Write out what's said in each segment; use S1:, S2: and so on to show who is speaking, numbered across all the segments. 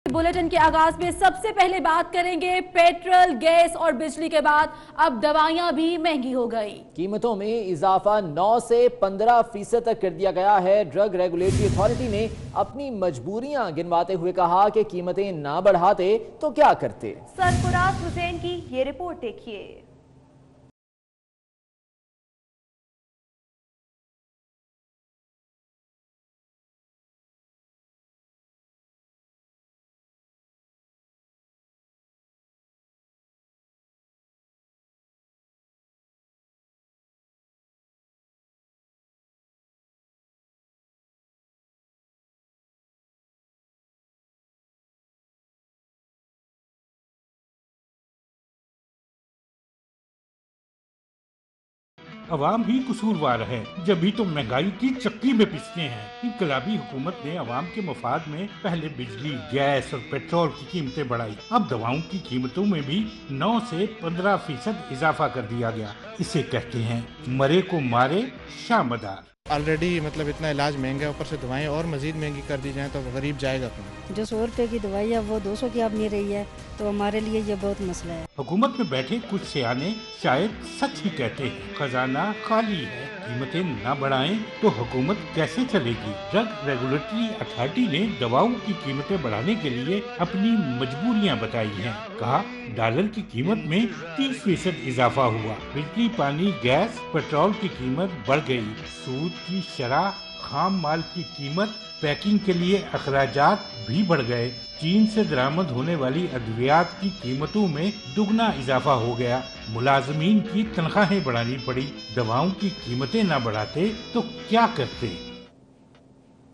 S1: Bulletin के आगाज में सबसे पहले बात करेंगे पेट्रोल, गैस और बिजली के बाद अब दवाइयां भी महंगी हो गई।
S2: कीमतों में इजाफा 9 से 15% तक कर दिया गया है। ड्रग रेगुलेटरी अथॉरिटी ने अपनी मजबूरियां गिनवाते हुए कहा कि कीमतें ना बढ़ाते तो क्या करते।
S3: सरफराज हुसैन की ये रिपोर्ट देखिए।
S4: अवाम ही कसूरवार है, जब भी तो महंगाई की चक्की में पिसते हैं। इनकलाबी हुकूमत ने अवाम के मफाद में पहले बिजली, गैस और पेट्रोल की कीमतें बढ़ाई। अब दवाओं की कीमतों में भी 9 से 15% इजाफा कर दिया गया। इसे कहते हैं मरे को मारे शामदार।
S5: ऑलरेडी मतलब इतना इलाज महंगा है, ऊपर से दवाएं और मजीद महंगी कर दी जाएं तो गरीब जाएगा कौन।
S6: जो 100 रुपए की दवाई है वो 200 की अब मिल रही है, तो हमारे लिए ये बहुत मसला है।
S4: हुकूमत में बैठे कुछ सियाने शायद सच ही कहते हैं, खजाना खाली है, कीमतें ना बढ़ाएं तो हुकूमत कैसे चलेगी। ड्रग रेगुलेटरी अथॉरिटी ने दवाओं की कीमतें बढ़ाने के लिए अपनी मजबूरियां बताई हैं। कहा डॉलर की कीमत में 30% इजाफा हुआ, बिजली, पानी, गैस, पेट्रोल की कीमत बढ़ गई, सूद की शरह, खाम माल की कीमत, पैकिंग के लिए अखराजात भी बढ़ गए। चीन से दरामद होने वाली अद्वियात की कीमतों में दुगना इजाफा हो गया। मुलाजमीन की तनख्वाहें बढ़ानी पड़ी। दवाओं की कीमतें ना बढ़ाते तो क्या करते।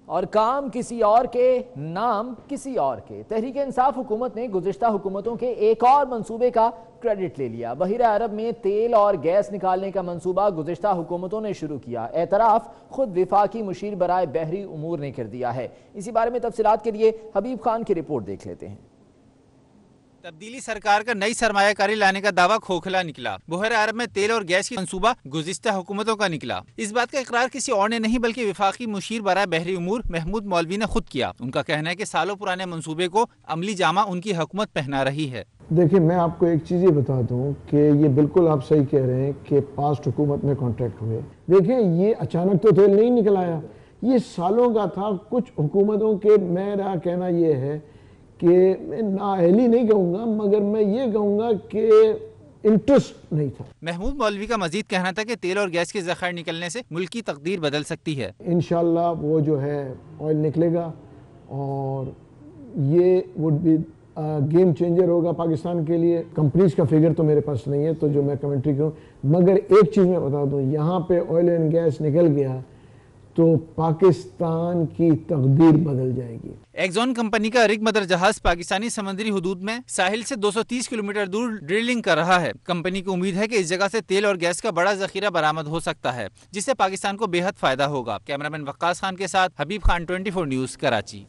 S2: और काम किसी और के, नाम किसी और के। तहरीक इंसाफ हुकूमत ने गुज़िश्ता हुकूमतों के एक और मंसूबे का क्रेडिट ले लिया। बहिरा अरब में तेल और गैस निकालने का मंसूबा गुज़िश्ता हुकूमतों ने शुरू किया। एतराफ़ खुद विफाकी मुशीर बराए बहरी उमूर ने कर दिया है। इसी बारे में तफसीलात के लिए हबीब खान की रिपोर्ट देख लेते हैं।
S7: तब्दीली सरकार का नई सरमायाकारी लाने का दावा खोखला निकला। बहरा अरब में तेल और गैस की मंसूबा गुज़िश्ता हुकूमतों का निकला। इस बात का इकरार किसी और ने नहीं बल्कि विफाकी मुशीर बराए बहरी उमूर महमूद मौलवी ने खुद किया। उनका कहना है कि सालों पुराने मंसूबे को अमली जामा उनकी हुकूमत पहना रही है।
S8: देखिए, मैं आपको एक चीज़ ये बता दूं कि ये बिल्कुल आप सही कह रहे हैं कि पास्ट हुकूमत में कॉन्ट्रैक्ट हुए। देखिए, ये अचानक तो तेल नहीं निकल आया, ये सालों का था। कुछ हुकूमतों के, मेरा कहना ये है कि मैं नाअहली नहीं कहूँगा, मगर मैं ये कहूँगा कि इंटरेस्ट नहीं था।
S7: महमूद मौलवी का मजीद कहना था कि तेल और गैस के ज़खायर निकलने से मुल्क की तकदीर बदल सकती है।
S8: इंशाल्लाह वो जो है ऑयल निकलेगा और ये वुड बी गेम चेंजर होगा पाकिस्तान के लिए। कंपनीज का फिगर तो मेरे पास नहीं है तो जो मैं कमेंट्री करूँ, मगर एक चीज़ मैं बता दूँ, यहाँ पे ऑयल एंड गैस निकल गया तो पाकिस्तान की तकदीर बदल जाएगी।
S7: एक्सॉन कंपनी का रिग मदर जहाज पाकिस्तानी समुद्री हुदूद में साहिल से 230 किलोमीटर दूर ड्रिलिंग कर रहा है। कंपनी की उम्मीद है कि इस जगह से तेल और गैस का बड़ा जखीरा बरामद हो सकता है, जिससे पाकिस्तान को बेहद फायदा होगा। कैमरामैन वक्कास खान के साथ हबीब खान, 24 न्यूज़, कराची।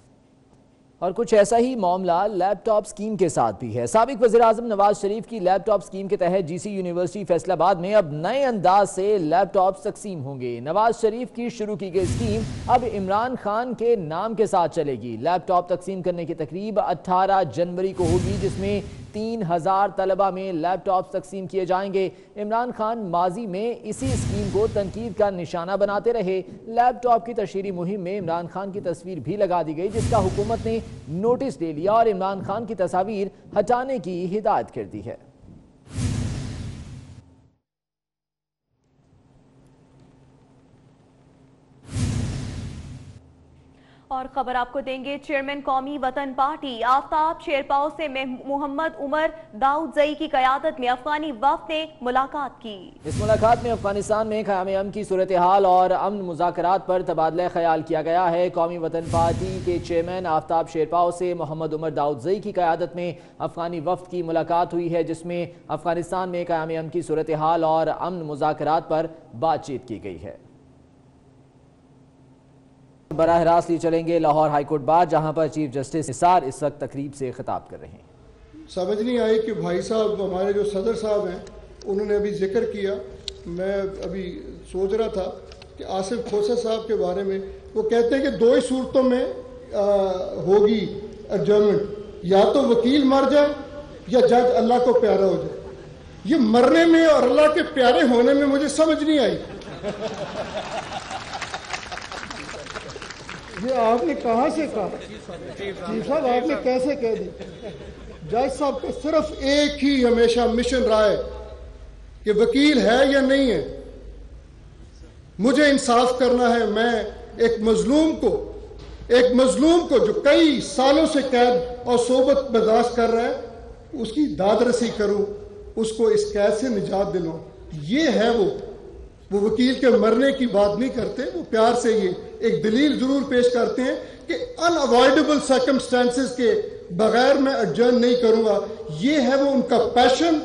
S2: और कुछ ऐसा ही मामला लैपटॉप स्कीम के साथ भी है। साबिक वज़ीर-ए-आज़म नवाज शरीफ की लैपटॉप स्कीम के तहत जीसी यूनिवर्सिटी फैसलाबाद में अब नए अंदाज से लैपटॉप तकसीम होंगे। नवाज शरीफ की शुरू की गई स्कीम अब इमरान खान के नाम के साथ चलेगी। लैपटॉप तकसीम करने की तकरीब 18 जनवरी को होगी, जिसमें 3000 तलबा में लैपटॉप तकसीम किए जाएंगे। इमरान खान माजी में इसी स्कीम को तनकीद का निशाना बनाते रहे। लैपटॉप की तशहीरी मुहिम में इमरान खान की तस्वीर भी लगा दी गई, जिसका हुकूमत ने नोटिस ले लिया और इमरान खान की तस्वीर हटाने की हिदायत कर दी है।
S3: और खबर आपको देंगे, चेयरमैन कौमी वतन पार्टी आफ्ताब शेरपाओ से मोहम्मद उमर दाऊदज़ई की क़यादत में अफगानी वफ़द ने मुलाकात की। इस
S2: मुलाकात में अफगानिस्तान में क़याम अमन की सूरत हाल और अमन मुज़ाकरात पर तबादला ख्याल किया गया है। कौमी वतन पार्टी के चेयरमैन आफ्ताब शेरपाओ से मोहम्मद उमर दाऊदज़ई की क़यादत में अफगानी वफ़द की मुलाकात हुई है, जिसमें अफगानिस्तान में क़याम अमन की सूरत हाल और अमन मुज़ाकरात पर बातचीत की गई है। बराह रास्त लिए चलेंगे लाहौर हाईकोर्ट बार, जहां पर चीफ जस्टिस निसार इस वक्त तकरीब से खिताब कर रहे हैं।
S9: समझ नहीं आई कि भाई साहब, हमारे जो सदर साहब हैं, उन्होंने अभी जिक्र किया, मैं अभी सोच रहा था कि आसिफ खोसा साहब के बारे में, वो कहते हैं कि 2 ही सूरतों में होगी एडजर्नमेंट। یا تو وکیل مر جائے یا جج اللہ کو پیارا ہو جائے. یہ مرنے میں اور اللہ کے پیارے ہونے میں مجھے سمجھ نہیں آئی. یہ آپ نے کہاں سے کہا؟ چیف صاحب آپ نے کیسے کہہ دی؟ جج صاحب کا صرف ایک ہی ہمیشہ مشن رہا ہے کہ وکیل ہے یا نہیں ہے. مجھے انصاف کرنا ہے. میں ایک مظلوم کو جو کئی سالوں سے قید اور صحبت برداشت کر رہا ہے اس کی داد رسی کروں, اس کو اس قید سے نجات دلاؤں. یہ ہے وہ وکیل کے مرنے کی بات نہیں کرتے. وہ پیار سے یہ ایک دلیل ضرور پیش کرتے ہیں کہ اناوائڈیبل سرکمسٹانسز کے بغیر میں ایڈجرن نہیں کروں گا. یہ ہے وہ ان کا پیشن,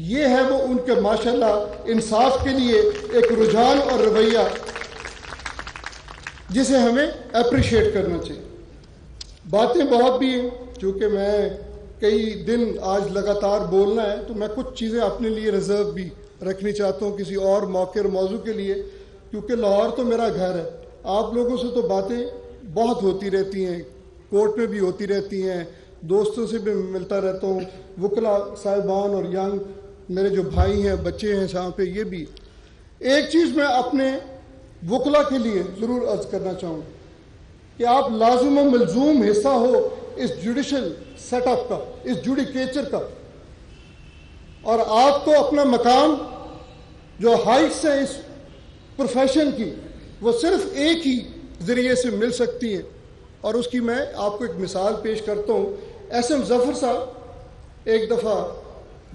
S9: یہ ہے وہ ان کے ماشاءاللہ انصاف کے لیے ایک رجحان اور رویہ جسے ہمیں اپریشیٹ کرنا چاہیے. باتیں بہت بھی ہیں, چونکہ میں کئی دن آج لگاتار بولنا ہے تو میں کچھ چیزیں اپنے لیے ریزرو بھی رکھنی چاہتا ہوں کسی اور موقع اور موضوع کے لیے, کیونکہ لاہور تو میرا گھر ہے. آپ لوگوں سے تو باتیں بہت ہوتی رہتی ہیں, کورٹ میں بھی ہوتی رہتی ہیں, دوستوں سے بھی ملتا رہتا ہوں, وکلا صاحبان اور ینگ میرے جو بھائی ہیں بچے ہیں یہاں پہ. یہ بھی ایک چیز میں اپنے وکلا کے لیے ضرور عرض کرنا چاہوں کہ آپ لازم و ملزوم حصہ ہو اس جوڈیشل سیٹ اپ کا, اس جوڈیکیچر کا, اور آپ کو اپنا مقام جو ہائٹس ہیں اس پروفیشن کی وہ صرف ایک ہی ذریعے سے مل سکتی ہیں. اور اس کی میں آپ کو ایک مثال پیش کرتا ہوں. ایس ایم ظفر صاحب ایک دفعہ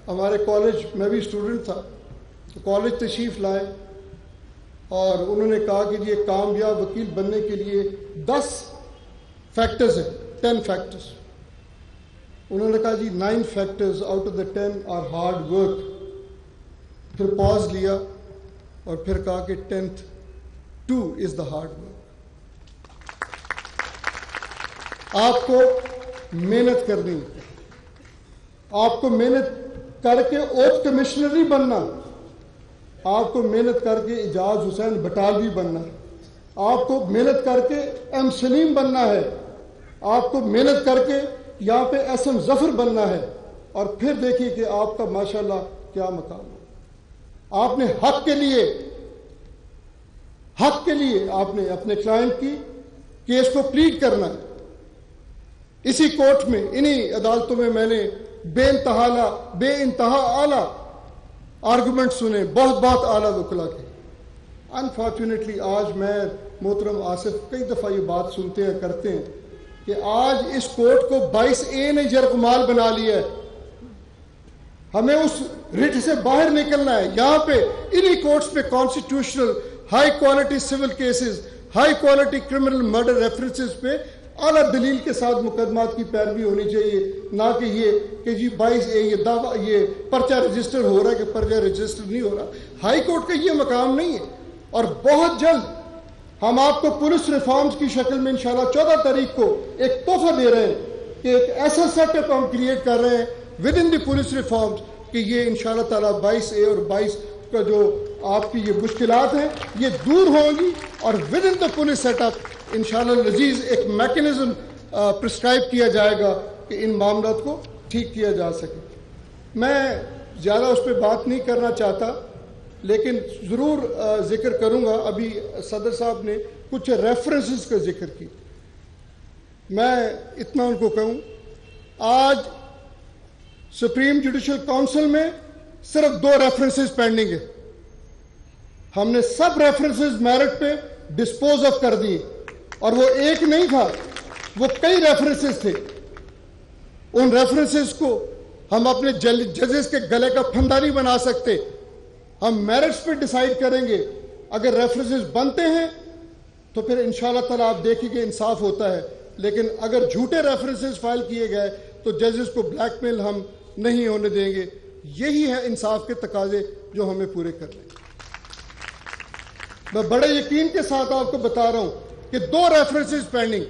S9: ہمارے کالج, میں بھی اسٹوڈنٹ تھا, تو کالج تشریف لائے اور انہوں نے کہا کہ یہ کامیاب وکیل بننے کے لیے 10 فیکٹرز ہیں, 10 فیکٹرز. انہوں نے کہا جی 9 factors out of the 10 are hard work. پھر پاز لیا اور پھر کہا کہ 10th 2 is the hard work. آپ کو محنت کرنی ہے, آپ کو محنت کر کے اوتھ کمشنر نہیں بننا, آپ کو محنت کر کے اعجاز حسین بٹالوی بننا ہے, آپ کو محنت کر کے ایم سلیم بننا ہے, آپ کو محنت کر کے یہاں پہ ایس ایم ظفر بننا ہے, اور پھر دیکھیے کہ آپ کا ماشاءاللہ کیا مقام ہے. آپ نے حق کے لیے آپ نے اپنے کلائنٹ کی کیس کو پلیڈ کرنا ہے. اسی کورٹ میں, انہی عدالتوں میں میں نے بے انتہا اعلیٰ آرگومنٹ سنے, بہت اعلیٰ وکلا کے. انفارچونیٹلی آج میں محترم آصف کئی دفعہ یہ بات سنتے ہیں کرتے ہیں کہ آج اس کورٹ کو 22A نے یرغمال بنا لیا ہے. ہمیں اس رٹ سے باہر نکلنا ہے. یہاں پہ انہی کورٹس پہ constitutional high quality civil cases, high quality criminal murder references پہ اعلیٰ دلیل کے ساتھ مقدمات کی پیروی ہونی چاہیے, نہ کہ یہ کہ جی 22A یہ دعویٰ یہ پرچہ رجسٹر ہو رہا ہے کہ پرچہ رجسٹر نہیں ہو رہا. ہائی کورٹ کا یہ مقام نہیں ہے. اور بہت جلد ہم آپ کو پولیس ریفارمز کی شکل میں انشاءاللہ 14 تاریخ کو ایک تحفہ دے رہے ہیں کہ ایک ایسا سیٹ اپ ہم کریٹ کر رہے ہیں with in the police reforms کہ یہ انشاءاللہ تعالیٰ 22A اور 22 کا جو آپ کی یہ مشکلات ہیں یہ دور ہوں گی, اور with in the police set up انشاءاللہ لذیذ ایک میکنزم پرسکرائب کیا جائے گا کہ ان معاملات کو ٹھیک کیا جا سکے. میں زیادہ اس پہ بات نہیں کرنا چاہتا, لیکن ضرور ذکر کروں گا. ابھی صدر صاحب نے کچھ ریفرنسز کا ذکر کی. میں اتنا ان کو کہوں, آج سپریم جوڈیشل کونسل میں صرف 2 ریفرنسز پینڈنگ ہے. ہم نے سب ریفرنسز میرٹ پہ ڈسپوز آف کر دیے, اور وہ ایک نہیں تھا, وہ کئی ریفرنسز تھے. ان ریفرنسز کو ہم اپنے ججز کے گلے کا پھندا نہیں بنا سکتے. ہم میرٹس پہ ڈیسائیڈ کریں گے. اگر ریفرنسز بنتے ہیں تو پھر انشاءاللہ تعالیٰ آپ دیکھیں کہ انصاف ہوتا ہے, لیکن اگر جھوٹے ریفرنسز فائل کیے گئے تو ججز کو بلیک میل ہم نہیں ہونے دیں گے. یہی ہے انصاف کے تقاضے جو ہمیں پورے کرنے. میں بڑے یقین کے ساتھ آپ کو بتا رہا ہوں کہ 2 ریفرنسز پینڈنگ,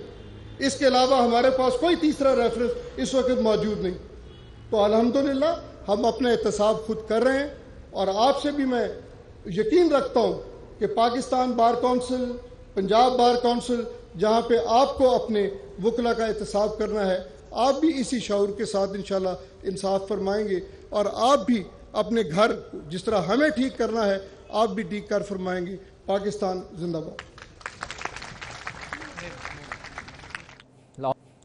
S9: اس کے علاوہ ہمارے پاس کوئی تیسرا ریفرنس اس وقت موجود نہیں. تو الحمدللہ ہم اپنا احتساب خود کر رہے ہیں, اور آپ سے بھی میں یقین رکھتا ہوں کہ Pakistan bar council, Punjab bar council, جہاں پہ آپ کو اپنے وکلا کا احتساب کرنا ہے, آپ بھی اسی شعور کے ساتھ انشاءاللہ انصاف فرمائیں گے اور آپ بھی اپنے گھر جس طرح ہمیں ٹھیک کرنا ہے آپ بھی ٹھیک کر فرمائیں گے. پاکستان زندہ باد.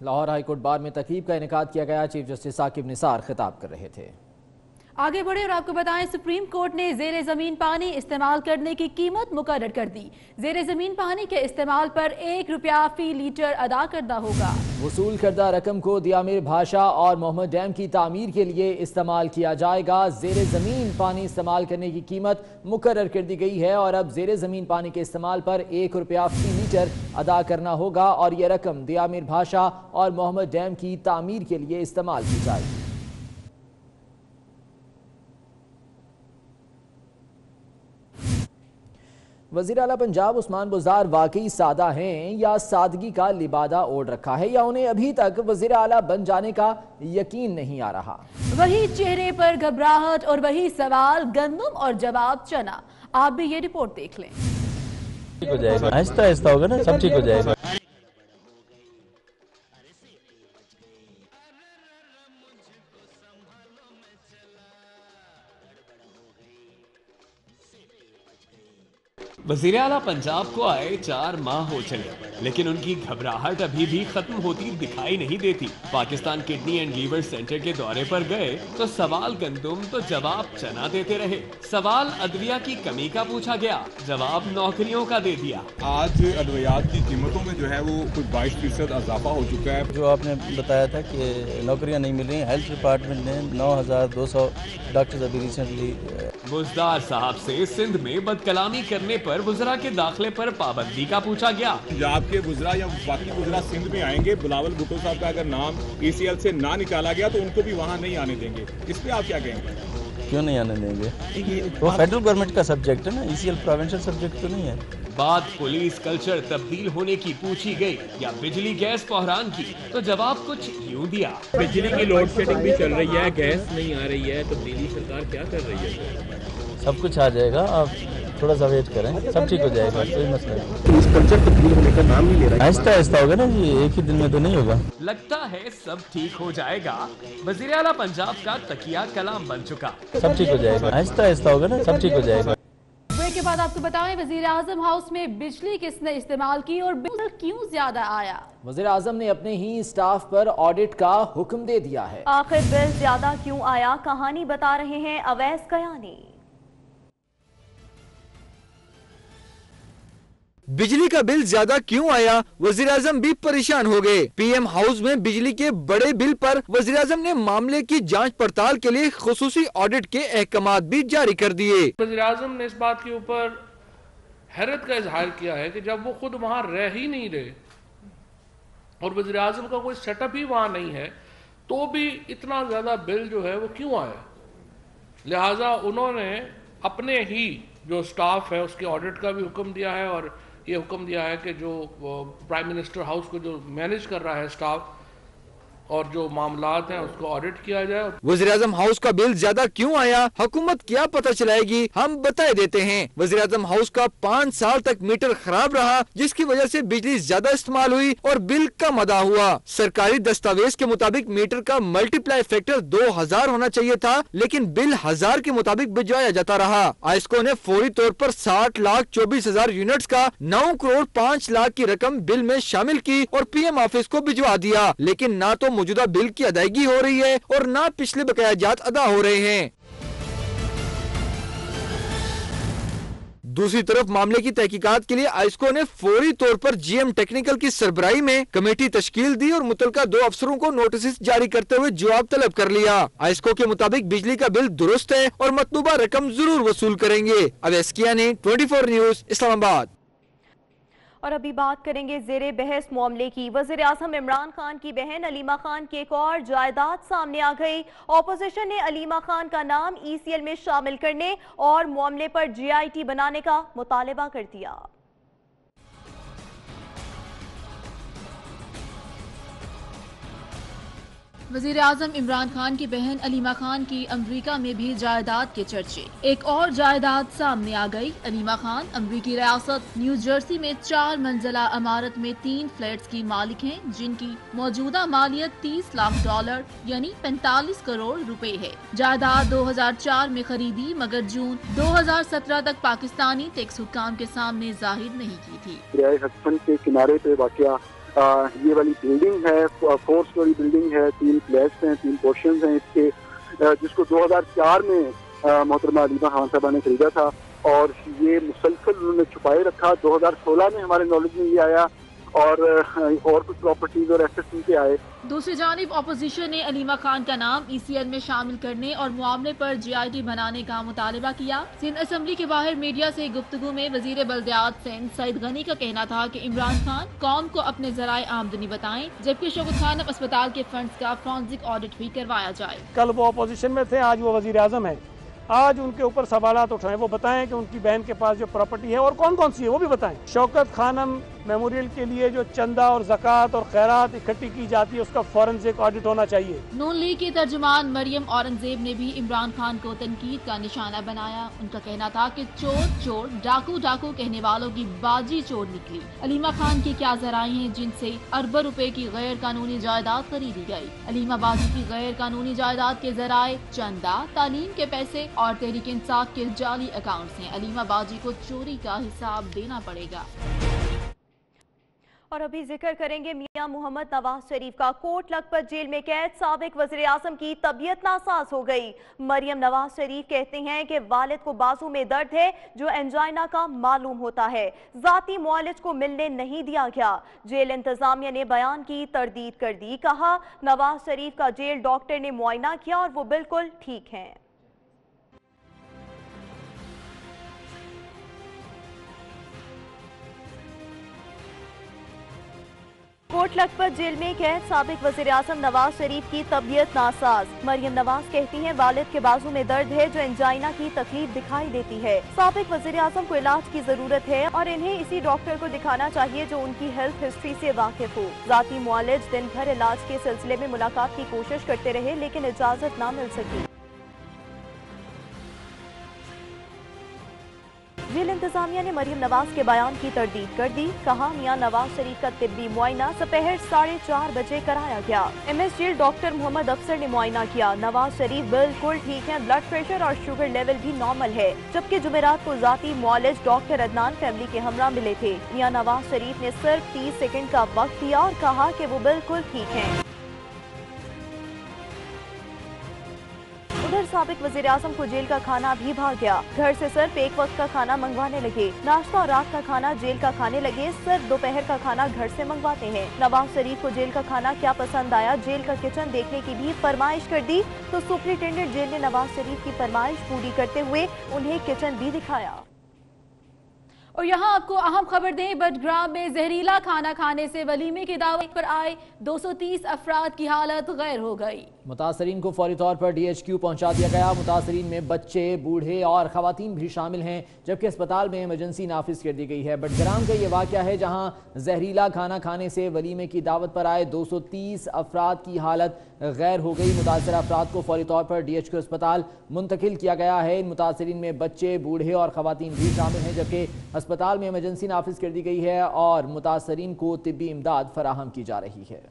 S2: لاہور ہائی کورٹ بار میں تقریب کا انعقاد کیا گیا. چیف جسٹس ثاقب نثار خطاب کر رہے تھے.
S1: آگے بڑھے اور آپ کو بتائیں سپریم کورٹ نے زیر زمین پانی استعمال کرنے کی قیمت مقرر کر دی. زیر زمین پانی کے استعمال پر 1 روپیہ فی لیٹر ادا کرنا ہوگا.
S2: وصول کردہ رقم کو دیامر بھاشا اور محمد ڈیم کی تعمیر کے لیے استعمال کیا جائے گا. زیر زمین پانی استعمال کرنے کی قیمت مقرر کر دی گئی ہے اور اب زیر زمین پانی کے استعمال پر 1 روپیہ فی لیٹر ادا کرنا ہوگا اور یہ رقم دیامر بھاشا اور محمد ڈیم کی تعمیر کے لیے استعمال کی جائے گی. وزیر اعلیٰ پنجاب عثمان بزدار واقعی سادہ ہیں یا سادگی کا لبادہ اوڑھ رکھا ہے یا انہیں ابھی تک وزیر اعلیٰ بن جانے کا یقین نہیں آ رہا؟
S1: وہی چہرے پر گھبراہٹ اور وہی سوال گندم اور جواب چنا. آپ بھی یہ رپورٹ دیکھ لیں.
S10: آہستہ آہستہ ہوگا نا, سب ٹھیک ہو جائے گا.
S11: وزیر اعلیٰ پنجاب کو آئے 4 ماہ ہو چلے لیکن ان کی گھبراہٹ ابھی بھی ختم ہوتی دکھائی نہیں دیتی. Pakistan kidney and liver centre کے دورے پر گئے تو سوال گندم تو جواب چنا دیتے رہے. سوال ادویہ کی کمی کا پوچھا گیا, جواب نوکریوں کا دے دیا.
S12: آج ادویات کی قیمتوں میں جو ہے وہ کچھ 22% اضافہ ہو چکا ہے.
S10: جو آپ نے بتایا تھا کہ نوکریاں نہیں مل رہی ہیں, ہیلتھ ڈپارٹمنٹ نے 9200 ڈاکٹرز ابھی ریسنٹلی.
S11: بزدار صاحب سے سندھ میں بد کلامی کرنے پر وزراء کے داخلے پر پابندی کا پوچھا گیا.
S12: پنجاب کے وزراء یا باقی وزراء سندھ میں آئیں گے, بلاول بھٹو صاحب کا اگر نام ECL سے نہ نکالا گیا تو ان کو بھی وہاں نہیں آنے دیں گے. اس پہ آپ کیا کہیں گے؟
S10: کیوں نہیں آنے دیں گے؟ وہ فیڈرل گورنمنٹ کا سبجیکٹ ہے نا, ECL پروونشل سبجیکٹ تو نہیں ہے.
S11: بات پولیس کلچر تبدیل ہونے کی پوچھی گئی یا بجلی گیس بحران کی تو جواب کچھ یوں دیا.
S13: بجلی کی لوڈ شیڈنگ بھی چل رہی ہے, گیس نہیں آ رہی ہے, تبدیلی سرکار کیا کر رہی ہے؟
S10: سب کچھ آ جائے گا, آپ تھوڑا سا ویٹ کریں, سب ٹھیک ہو جائے گا, کوئی مسئلہ نہیں. اس کلچر تبدیل ہونے کا نام نہیں لے رہا. آہستہ آہستہ ہوگا نا جی, ایک ہی دن میں تو نہیں ہوگا.
S11: لگتا ہے سب ٹھیک ہو جائے گا. وزیر اعلیٰ پنجاب کا تکیہ کلام بن چکا.
S10: سب ٹھیک ہو جائے گا, آہستہ آہستہ ہوگا نا, سب ٹھیک ہو جائے گا.
S1: بریک کے بعد آپ کو بتائیں وزیر اعظم ہاؤس میں بجلی کس نے استعمال کی اور بل کیوں زیادہ آیا؟
S2: وزیر اعظم نے اپنے ہی سٹاف پر آڈٹ کا حکم دے دیا ہے.
S3: آخر بل زیادہ کیوں آیا, کہانی بتا رہے ہیں اویس کیانی.
S14: بجلی کا بل زیادہ کیوں آیا, وزیر اعظم بھی پریشان ہو گئے. پی ایم ہاؤس میں بجلی کے بڑے بل پر وزیر اعظم نے معاملے کی جانچ پڑتال کے لیے خصوصی آڈٹ کے احکامات بھی جاری کر دیے.
S15: وزیر اعظم نے اس بات کے اوپر حیرت کا اظہار کیا ہے کہ جب وہ خود وہاں رہ ہی نہیں رہے اور وزیر اعظم کا کوئی سیٹ اپ ہی وہاں نہیں ہے تو بھی اتنا زیادہ بل جو ہے وہ کیوں آیا. لہٰذا انہوں نے اپنے ہی جو سٹاف ہے اس کے آڈٹ کا بھی حکم دیا ہے اور یہ حکم دیا ہے کہ جو پرائم منسٹر ہاؤس کو جو مینیج کر رہا ہے سٹاف اور جو معاملات ہیں اس کو آڈٹ کیا جائے.
S14: وزیر اعظم ہاؤس کا بل زیادہ کیوں آیا, حکومت کیا پتہ چلائے گی, ہم بتائے دیتے ہیں. وزیر اعظم ہاؤس کا 5 سال تک میٹر خراب رہا جس کی وجہ سے بجلی زیادہ استعمال ہوئی اور بل کم ادا ہوا. سرکاری دستاویز کے مطابق میٹر کا ملٹی پلائی فیکٹر 2000 ہونا چاہیے تھا لیکن بل 1000 کے مطابق بھجوایا جاتا رہا. آئسکو نے فوری طور پر 60,24,000 یونٹس کا 9 کروڑ 5 لاکھ کی رقم بل میں شامل کی اور پی ایم آفس کو بھجوا دیا لیکن نہ تو موجودہ بل کی ادائیگی ہو رہی ہے اور نہ پچھلے بقایا جات ادا ہو رہے ہیں. دوسری طرف معاملے کی تحقیقات کے لیے آئسکو نے فوری طور پر جی ایم ٹیکنیکل کی سربراہی میں کمیٹی تشکیل دی اور متعلقہ 2 افسروں کو نوٹسز جاری کرتے ہوئے جواب طلب کر لیا. آئسکو کے مطابق بجلی کا بل درست ہے اور مطلوبہ رقم ضرور وصول کریں گے. اویس کیانی 24 نیوز اسلام آباد.
S3: اور ابھی بات کریں گے زیر بحث معاملے کی. وزیر اعظم عمران خان کی بہن علیمہ خان کی ایک اور جائیداد سامنے آ گئی. اپوزیشن نے علیمہ خان کا نام ECL میں شامل کرنے اور معاملے پر GIT بنانے کا مطالبہ کر دیا.
S1: वजीर आजम इमरान खान की बहन अलीमा खान की अमरीका में भी जायदाद के चर्चे। एक और जायदाद सामने आ गई। अलीमा खान अमरीकी रियासत न्यू जर्सी में 4 मंजिला इमारत में 3 फ्लैट्स की मालिक हैं, जिनकी मौजूदा मालियत $30 लाख यानी 45 करोड़ रुपए है। जायदाद 2004 में खरीदी, मगर जून 2017 तक पाकिस्तानी टैक्स हुक्काम के सामने जाहिर नहीं की थी।
S16: दरियाए हडसन के किनारे पे वाक़या ये वाली बिल्डिंग है, 4 स्टोरी बिल्डिंग है, 3 फ्लैट्स हैं, 3 पोर्शंस हैं इसके, जिसको 2004 में मोहतरमा अलीमा खान साहबा ने खरीदा था और ये मुसलसल उन्होंने छुपाए रखा। 2016 में हमारे नॉलेज में ये आया और कुछ प्रॉपर्टीज और एसेट्स इनके आए।
S1: दूसरी जानिब अपोजिशन ने अलीमा खान का नाम ECL में शामिल करने और मामले पर GIT बनाने का मुतालबा किया। सिंध असम्बली के बाहर मीडिया से गुफ्तगू में वजीर बल्दियात सिंध सईद गनी का कहना था कि इमरान खान कौम को अपने जराए आमदनी बताएं, जबकि शौकत खानम अस्पताल के फंड्स का फॉरेंसिक ऑडिट भी करवाया जाए।
S17: कल वो अपोजिशन में थे, आज वो वजीर आजम है। आज उनके ऊपर सवालात उठाएं, वो बताएं कि उनकी बहन के पास जो प्रॉपर्टी है और कौन कौन सी है वो भी बताएं। शौकत खानम मेमोरियल के लिए जो चंदा और ज़कात और खैरात इकट्ठी की जाती है उसका फॉरेंसिक ऑडिट होना चाहिए।
S1: नून लीग की तर्जुमान मरियम औरंगजेब ने भी इमरान खान को तनकीद का निशाना बनाया। उनका कहना था कि चोर चोर, डाकू डाकू कहने वालों की बाजी चोर निकली। अलीमा खान की क्या जराए हैं जिनसे अरबों रुपए की गैर कानूनी जायदाद खरीदी गई। अलीमा बाजी की गैर कानूनी जायदाद के जराए चंदा, तालीम के पैसे और तहरीक इंसाफ के जाली अकाउंट्स हैं। अलीमा बाजी को चोरी का हिसाब देना पड़ेगा।
S3: और अभी जिक्र करेंगे मियां मोहम्मद नवाज शरीफ का। कोट लखपत जेल में कैद साबिक वज़ीर आज़म की तबीयत नासाज हो गई। मरियम नवाज शरीफ कहते हैं कि वालिद को बाजू में दर्द है जो एंजाइना का मालूम होता है। जाती मुआलिज को मिलने नहीं दिया गया। जेल इंतजामिया ने बयान की तरदीद कर दी। कहा नवाज शरीफ का जेल डॉक्टर ने मुआयना किया और वो बिल्कुल ठीक हैं। कोट लखपत जेल में कैद साबिक वज़ीर आज़म नवाज शरीफ की तबीयत नासाज। मरियम नवाज कहती हैं वालिद के बाजू में दर्द है जो एंजाइना की तकलीफ दिखाई देती है। साबिक वज़ीर आज़म को इलाज की जरूरत है और इन्हें इसी डॉक्टर को दिखाना चाहिए जो उनकी हेल्थ हिस्ट्री से वाकिफ हो। जाती मुआलिज दिन भर इलाज के सिलसिले में मुलाकात की कोशिश करते रहे लेकिन इजाजत न मिल सकी। जेल इंतजामिया ने मरियम नवाज के बयान की तरदीद कर दी। कहा मियां नवाज शरीफ का तिब्बी मुआयना दोपहर 4:30 बजे कराया गया। MS जेल डॉक्टर मोहम्मद अफसर ने मुआयना किया। नवाज शरीफ बिल्कुल ठीक हैं, ब्लड प्रेशर और शुगर लेवल भी नॉर्मल है। जबकि जुमेरात को जाती मुआलिज डॉक्टर अदनान फैमिली के हमरा मिले थे। मियां नवाज शरीफ ने सिर्फ 30 सेकंड का वक्त दिया और कहा कि वो बिल्कुल ठीक हैं। उधर साबिक वज़ीर आज़म को जेल का खाना भी भाग गया। घर से सिर्फ एक वक्त का खाना मंगवाने लगे। नाश्ता और रात का खाना जेल का खाने लगे। सिर्फ दोपहर का खाना घर से मंगवाते हैं। नवाज शरीफ को जेल का खाना क्या पसंद आया, जेल का किचन देखने की भी फरमाइश कर दी तो सुपरिटेंडेंट जेल ने नवाज शरीफ की फरमाइश पूरी करते हुए उन्हें किचन भी दिखाया।
S1: और यहाँ आपको अहम खबर दें, बडग्राम में जहरीला खाना खाने से वलीमे की दावत पर आए 230 अफराद की हालत गैर हो गई।
S2: मुतासरीन को फौरी तौर पर DHQ पहुंचा दिया गया। मुतासरीन में बच्चे, बूढ़े और खवातीन भी शामिल हैं, जबकि अस्पताल में इमरजेंसी नाफिज कर दी गई है। बडग्राम का ये वाक़या है जहां जहरीला खाना खाने से वलीमे की दावत पर आए 230 अफराद की हालत गैर हो गई। मुतासर अफराद को फौरी तौर पर DHQ अस्पताल मुंतकिल किया गया है। इन मुतासरीन में बच्चे, बूढ़े और खवातीन भी शामिल हैं, जबकि अस्पताल में इमरजेंसी नाफिज कर दी गई है और मुतासरीन को तिब्बी इमदाद फराहम की जा रही है।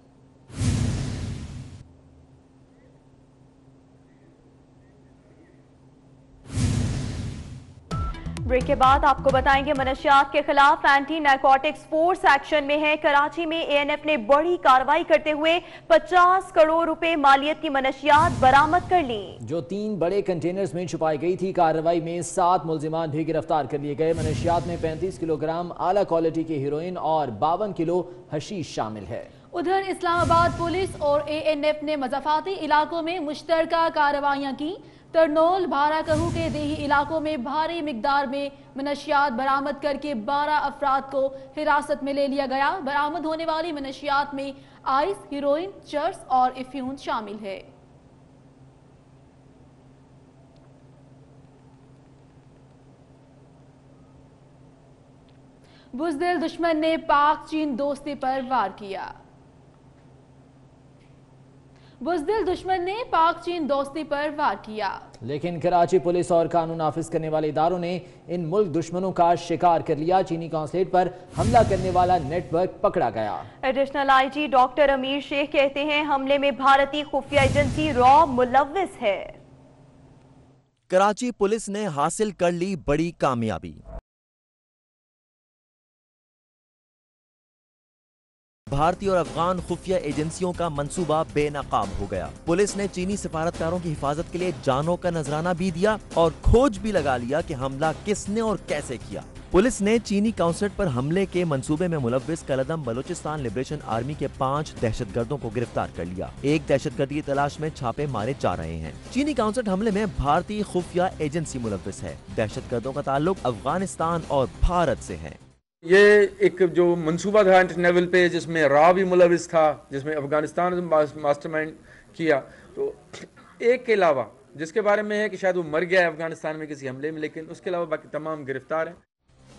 S3: ब्रेक के बाद आपको बताएंगे मनशियात के खिलाफ एंटी नारकोटिक्स फोर्स एक्शन में है। कराची में ANF ने बड़ी कार्रवाई करते हुए 50 करोड़ रुपए मालियत की मनशियात बरामद कर ली
S2: जो 3 बड़े कंटेनर्स में छुपाई गई थी। कार्रवाई में 7 मुलजिमान भी गिरफ्तार कर लिए गए। मनशियात में 35 किलोग्राम आला क्वालिटी की हेरोइन और 52 किलो हशीश शामिल है।
S1: उधर इस्लामाबाद पुलिस और ANF ने मज़ाफाती इलाकों में मुश्तरका कार्रवाइयाँ की। तरनोल, भाराकहू के देही इलाकों में भारी मिकदार में मनशियात बरामद करके 12 अफराद को हिरासत में ले लिया गया। बरामद होने वाली मनशियात में आइस, हीरोइन, चर्स और इफ्यून शामिल है। बुज़दिल दुश्मन ने पाक चीन दोस्ती पर वार किया। बुज़दिल दुश्मन ने पाक चीन दोस्ती पर वार किया।
S2: लेकिन कराची पुलिस और कानून नाफिज करने वाले इदारों ने इन मुल्क दुश्मनों का शिकार कर लिया। चीनी कॉन्सुलेट पर हमला करने वाला नेटवर्क पकड़ा गया।
S3: एडिशनल आईजी डॉक्टर अमीर शेख कहते हैं हमले में भारतीय खुफिया एजेंसी रॉ मुलव्विस है।
S18: कराची पुलिस ने हासिल कर ली बड़ी कामयाबी। भारतीय और अफगान खुफिया एजेंसियों का मंसूबा बेनकाब हो गया। पुलिस ने चीनी सफारतकारों की हिफाजत के लिए जानों का नजराना भी दिया और खोज भी लगा लिया कि हमला किसने और कैसे किया। पुलिस ने चीनी कॉन्सुलेट पर हमले के मंसूबे में मुलव्विस कलदम बलूचिस्तान लिबरेशन आर्मी के 5 दहशतगर्दों को गिरफ्तार कर लिया। एक दहशतगर्दी की तलाश में छापे मारे जा रहे हैं। चीनी कॉन्सुलेट हमले में भारतीय खुफिया एजेंसी मुलव्विस है। दहशतगर्दों का ताल्लुक अफगानिस्तान और भारत से है।
S19: ये एक जो मंसूबा था इंटरनेशनल लेवल पे, जिसमें रा भी मुलविस था, जिसमें अफगानिस्तान मास्टरमाइंड किया, तो एक के अलावा जिसके बारे में है कि शायद वो मर गया है अफगानिस्तान में किसी हमले में, लेकिन उसके अलावा बाकी तमाम गिरफ्तार हैं।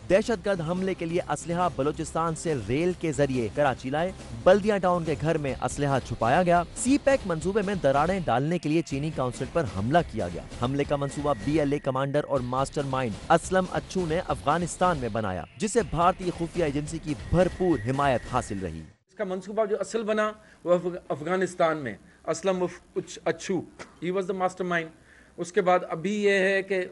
S18: दहशतगर्द हमले के लिए असलहा बलूचिस्तान से रेल के जरिए कराची लाए। बल्दिया टाउन के घर में असलहा छुपाया गया। सी पैक मंसूबे में दरारें डालने के लिए चीनी काउंसिल पर हमला किया गया। हमले का मंसूबा BLA कमांडर और मास्टरमाइंड असलम अच्छू ने अफगानिस्तान में बनाया, जिसे भारतीय खुफिया एजेंसी की भरपूर हिमायत हासिल रही।
S19: इसका मंसूबा जो असल बना वो अफगानिस्तान में असलम अच्छू, ही वाज द मास्टरमाइंड। उसके बाद अभी ये है कि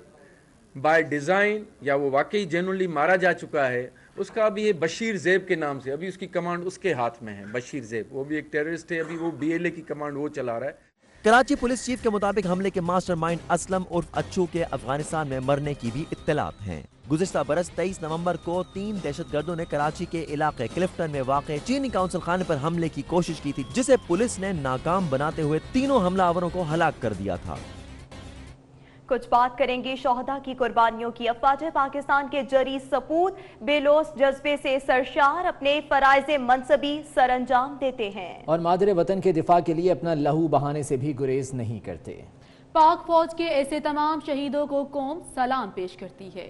S19: बाय डिज़ाइन या वो वाकई जेनुअनली मारा जा चुका है, उसका अभी ये बशीर ज़ेब के नाम से अभी उसकी कमांड उसके हाथ में है। बशीर ज़ेब वो भी एक टेररिस्ट है, अभी वो BLA की कमांड वो चला रहा है।
S18: कराची पुलिस चीफ के मुताबिक हमले के मास्टरमाइंड असलम उर्फ अच्छू के अफगानिस्तान में मरने की भी इत्तलात हैं। गुज़िश्ता बरस 23 नवंबर को 3 दहशतगर्दों ने कराची के इलाके क्लिफ्टन में वाक़े चीनी काउंसिल खाने पर हमले की कोशिश की थी, जिसे पुलिस ने नाकाम बनाते हुए तीनों हमलावरों को हलाक कर दिया था।
S3: कुछ बात करेंगे शोहदा की कुर्बानियों की। अफवाज पाकिस्तान के जरी सपूत बेलोस जज्बे से सरशार अपने फराइज मनसबी सरअंजाम देते हैं
S2: और मादरे वतन के दिफा के लिए अपना लहू बहाने से भी गुरेज नहीं करते।
S1: पाक फौज के ऐसे तमाम शहीदों को कौम सलाम पेश करती है।